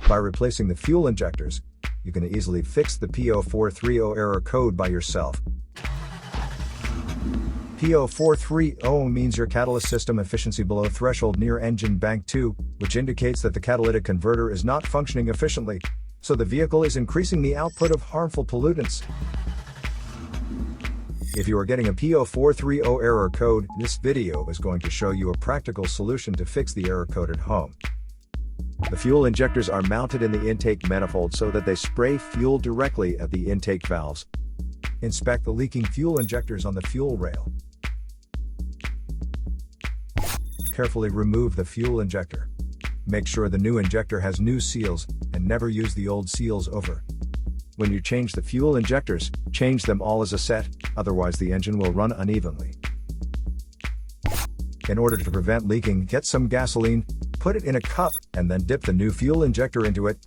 By replacing the fuel injectors, you can easily fix the P0430 error code by yourself. P0430 means your catalyst system efficiency below threshold near engine bank 2, which indicates that the catalytic converter is not functioning efficiently, so the vehicle is increasing the output of harmful pollutants. If you are getting a P0430 error code, this video is going to show you a practical solution to fix the error code at home. The fuel injectors are mounted in the intake manifold so that they spray fuel directly at the intake valves. Inspect the leaking fuel injectors on the fuel rail. Carefully remove the fuel injector. Make sure the new injector has new seals, and never use the old seals over. When you change the fuel injectors, change them all as a set, otherwise the engine will run unevenly. In order to prevent leaking, get some gasoline, put it in a cup, and then dip the new fuel injector into it,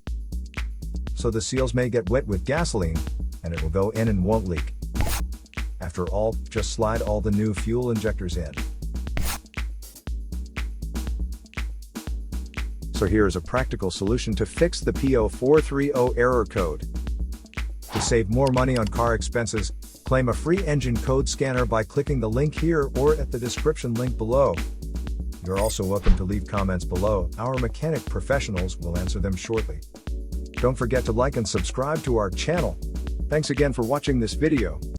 so the seals may get wet with gasoline, and it will go in and won't leak. After all, just slide all the new fuel injectors in. So here is a practical solution to fix the P0430 error code. To save more money on car expenses, claim a free engine code scanner by clicking the link here or at the description link below. You're also welcome to leave comments below. Our mechanic professionals will answer them shortly. Don't forget to like and subscribe to our channel. Thanks again for watching this video.